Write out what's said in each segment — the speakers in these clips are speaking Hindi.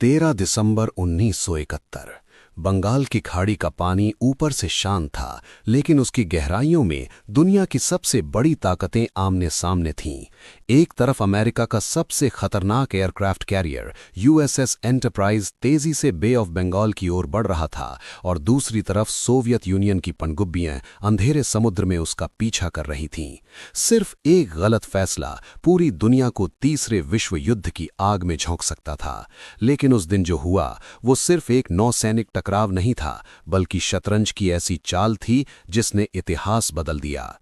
13 दिसंबर 1971। बंगाल की खाड़ी का पानी ऊपर से शांत था, लेकिन उसकी गहराइयों में दुनिया की सबसे बड़ी ताकतें आमने सामने थीं। एक तरफ अमेरिका का सबसे खतरनाक एयरक्राफ्ट कैरियर यूएसएस एंटरप्राइज तेजी से बे ऑफ बंगाल की ओर बढ़ रहा था और दूसरी तरफ सोवियत यूनियन की पनडुब्बियां अंधेरे समुद्र में उसका पीछा कर रही थीं। सिर्फ एक गलत फैसला पूरी दुनिया को तीसरे विश्व युद्ध की आग में झोंक सकता था। लेकिन उस दिन जो हुआ वो सिर्फ एक नौसैनिक टकराव नहीं था, बल्कि शतरंज की ऐसी चाल थी जिसने इतिहास बदल दिया।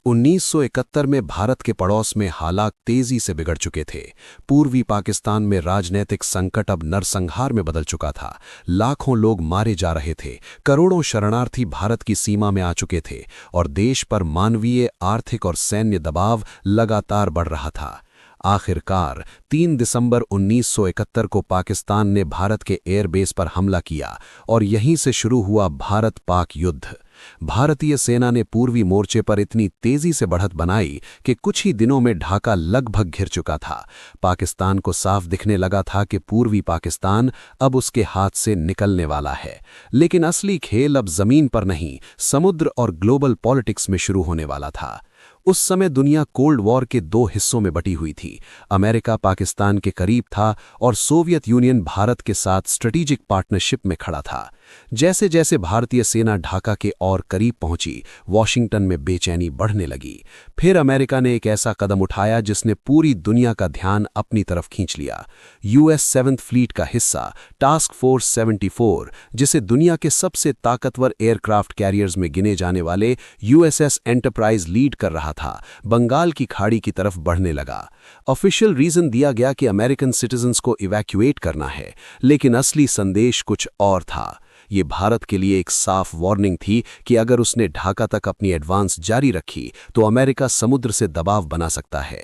1971 में भारत के पड़ोस में हालात तेजी से बिगड़ चुके थे। पूर्वी पाकिस्तान में राजनीतिक संकट अब नरसंहार में बदल चुका था। लाखों लोग मारे जा रहे थे, करोड़ों शरणार्थी भारत की सीमा में आ चुके थे और देश पर मानवीय, आर्थिक और सैन्य दबाव लगातार बढ़ रहा था। आखिरकार 3 दिसंबर 1971 को पाकिस्तान ने भारत के एयरबेस पर हमला किया और यहीं से शुरू हुआ भारत पाक युद्ध। भारतीय सेना ने पूर्वी मोर्चे पर इतनी तेजी से बढ़त बनाई कि कुछ ही दिनों में ढाका लगभग घिर चुका था। पाकिस्तान को साफ दिखने लगा था कि पूर्वी पाकिस्तान अब उसके हाथ से निकलने वाला है। लेकिन असली खेल अब जमीन पर नहीं, समुद्र और ग्लोबल पॉलिटिक्स में शुरू होने वाला था। उस समय दुनिया कोल्ड वॉर के दो हिस्सों में बटी हुई थी। अमेरिका पाकिस्तान के करीब था और सोवियत यूनियन भारत के साथ स्ट्रेटेजिक पार्टनरशिप में खड़ा था। जैसे जैसे भारतीय सेना ढाका के और करीब पहुंची, वॉशिंगटन में बेचैनी बढ़ने लगी। फिर अमेरिका ने एक ऐसा कदम उठाया जिसने पूरी दुनिया का ध्यान अपनी तरफ खींच लिया। यूएस 7th फ्लीट का हिस्सा टास्क फोर्स 74, जिसे दुनिया के सबसे ताकतवर एयरक्राफ्ट कैरियर्स में गिने जाने वाले यूएसएस एंटरप्राइज लीड कर रहा था, बंगाल की खाड़ी की तरफ बढ़ने लगा। ऑफिशियल रीजन दिया गया कि अमेरिकन सिटीजन्स को इवैक्यूएट करना है, लेकिन असली संदेश कुछ और था। ये भारत के लिए एक साफ वार्निंग थी कि अगर उसने ढाका तक अपनी एडवांस जारी रखी तो अमेरिका समुद्र से दबाव बना सकता है।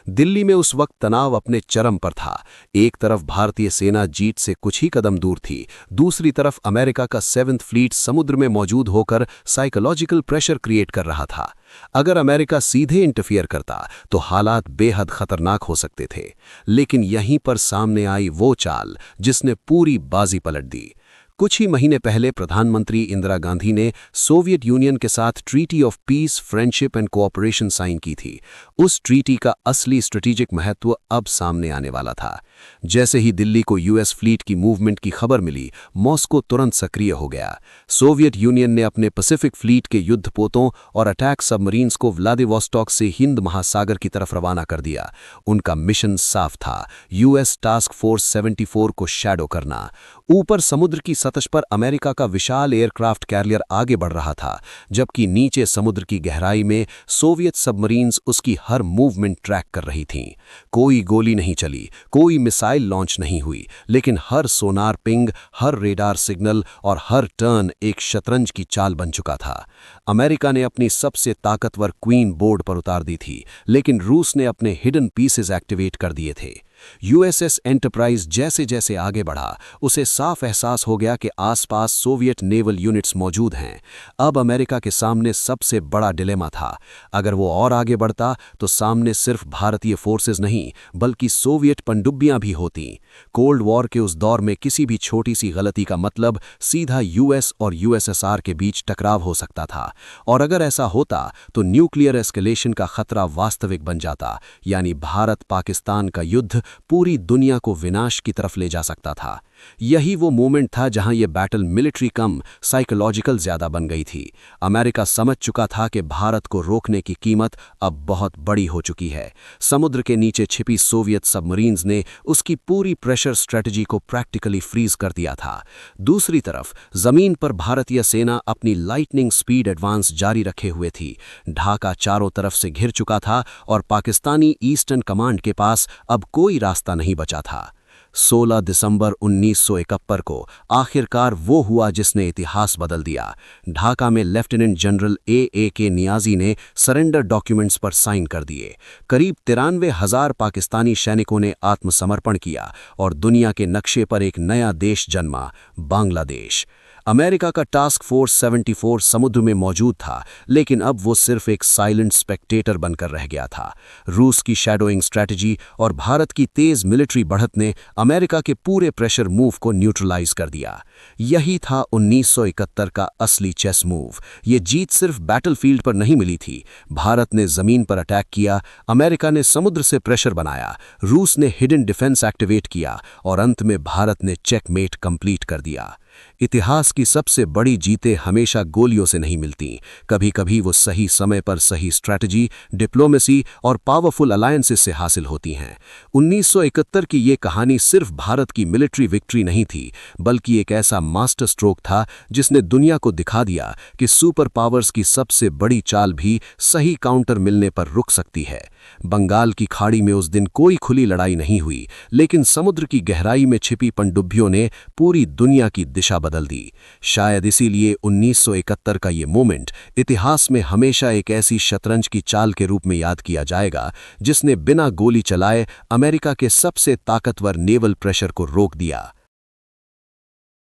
दिल्ली में उस वक्त तनाव अपने चरम पर था। एक तरफ भारतीय सेना जीत से कुछ ही कदम दूर थी, दूसरी तरफ अमेरिका का 7th फ्लीट समुद्र में मौजूद होकर साइकोलॉजिकल प्रेशर क्रिएट कर रहा था। अगर अमेरिका सीधे इंटरफियर करता तो हालात बेहद खतरनाक हो सकते थे। लेकिन यहीं पर सामने आई वो चाल जिसने पूरी बाजी पलट दी। कुछ ही महीने पहले प्रधानमंत्री इंदिरा गांधी ने सोवियत यूनियन के साथ treaty of peace, friendship and cooperation sign की थी। उस ट्रीटी का असली स्ट्रेटेजिक महत्व अब सामने आने वाला था। जैसे ही दिल्ली को यूएस फ्लीट की मूवमेंट की खबर मिली, मॉस्को तुरंत सक्रिय हो गया। सोवियत यूनियन ने अपने पैसिफिक फ्लीट के युद्धपोतों और अटैक सबमरीन्स को व्लादिवोस्टॉक से हिंद महासागर की तरफ रवाना कर दिया। उनका मिशन साफ था, यूएस टास्क फोर्स 74 को शैडो करना। ऊपर समुद्र की सतह पर अमेरिका का विशाल एयरक्राफ्ट कैरियर आगे बढ़ रहा था, जबकि नीचे समुद्र की गहराई में सोवियत सबमरीन्स उसकी हर मूवमेंट ट्रैक कर रही थीं। कोई गोली नहीं चली, कोई मिसाइल लॉन्च नहीं हुई, लेकिन हर सोनार पिंग, हर रेडार सिग्नल और हर टर्न एक शतरंज की चाल बन चुका था। अमेरिका ने अपनी सबसे ताकतवर क्वीन बोर्ड पर उतार दी थी, लेकिन रूस ने अपने हिडन पीसेस एक्टिवेट कर दिए थे। यूएसएस एंटरप्राइज जैसे जैसे आगे बढ़ा, उसे साफ एहसास हो गया कि आसपास सोवियत नेवल यूनिट्स मौजूद हैं। अब अमेरिका के सामने सबसे बड़ा डिलेमा था। अगर वो और आगे बढ़ता तो सामने सिर्फ भारतीय फोर्सेस नहीं, बल्कि सोवियत पनडुब्बियां भी होतीं। कोल्ड वॉर के उस दौर में किसी भी छोटी सी गलती का मतलब सीधा यूएस और यूएसएसआर के बीच टकराव हो सकता था। और अगर ऐसा होता तो न्यूक्लियर एस्केलेशन का खतरा वास्तविक बन जाता, यानी भारत पाकिस्तान का युद्ध पूरी दुनिया को विनाश की तरफ ले जा सकता था। यही वो मोमेंट था जहां ये बैटल मिलिट्री कम साइकोलॉजिकल ज्यादा बन गई थी। अमेरिका समझ चुका था कि भारत को रोकने की कीमत अब बहुत बड़ी हो चुकी है। समुद्र के नीचे छिपी सोवियत सबमरीन्स ने उसकी पूरी प्रेशर स्ट्रेटजी को प्रैक्टिकली फ्रीज कर दिया था। दूसरी तरफ जमीन पर भारतीय सेना अपनी लाइटनिंग स्पीड एडवांस जारी रखे हुए थी। ढाका चारों तरफ से घिर चुका था और पाकिस्तानी ईस्टर्न कमांड के पास अब कोई रास्ता नहीं बचा था। 16 दिसंबर 1971 को आखिरकार वो हुआ जिसने इतिहास बदल दिया। ढाका में लेफ्टिनेंट जनरल ए के नियाजी ने सरेंडर डॉक्यूमेंट्स पर साइन कर दिए। करीब 93,000 पाकिस्तानी सैनिकों ने आत्मसमर्पण किया और दुनिया के नक्शे पर एक नया देश जन्मा, बांग्लादेश। अमेरिका का टास्क फोर्स 74 समुद्र में मौजूद था, लेकिन अब वो सिर्फ एक साइलेंट स्पेक्टेटर बनकर रह गया था। रूस की शैडोइंग स्ट्रैटेजी और भारत की तेज मिलिट्री बढ़त ने अमेरिका के पूरे प्रेशर मूव को न्यूट्रलाइज कर दिया। यही था 1971 का असली चेस मूव। ये जीत सिर्फ बैटलफील्ड पर नहीं मिली थी। भारत ने जमीन पर अटैक किया, अमेरिका ने समुद्र से प्रेशर बनाया, रूस ने हिडन डिफेंस एक्टिवेट किया और अंत में भारत ने चेकमेट कंप्लीट कर दिया। इतिहास की सबसे बड़ी जीतें हमेशा गोलियों से नहीं मिलती। कभी कभी वो सही समय पर सही स्ट्रैटेजी, डिप्लोमेसी और पावरफुल अलायंसेस से हासिल होती हैं। 1971 की ये कहानी सिर्फ भारत की मिलिट्री विक्ट्री नहीं थी, बल्कि एक ऐसा मास्टर स्ट्रोक था जिसने दुनिया को दिखा दिया कि सुपर पावर्स की सबसे बड़ी चाल भी सही काउंटर मिलने पर रुक सकती है। बंगाल की खाड़ी में उस दिन कोई खुली लड़ाई नहीं हुई, लेकिन समुद्र की गहराई में छिपी पनडुब्बियों ने पूरी दुनिया की दिशा बदल दी। शायद इसीलिए 1971 का ये मोमेंट इतिहास में हमेशा एक ऐसी शतरंज की चाल के रूप में याद किया जाएगा जिसने बिना गोली चलाए अमेरिका के सबसे ताकतवर नेवल प्रेशर को रोक दिया।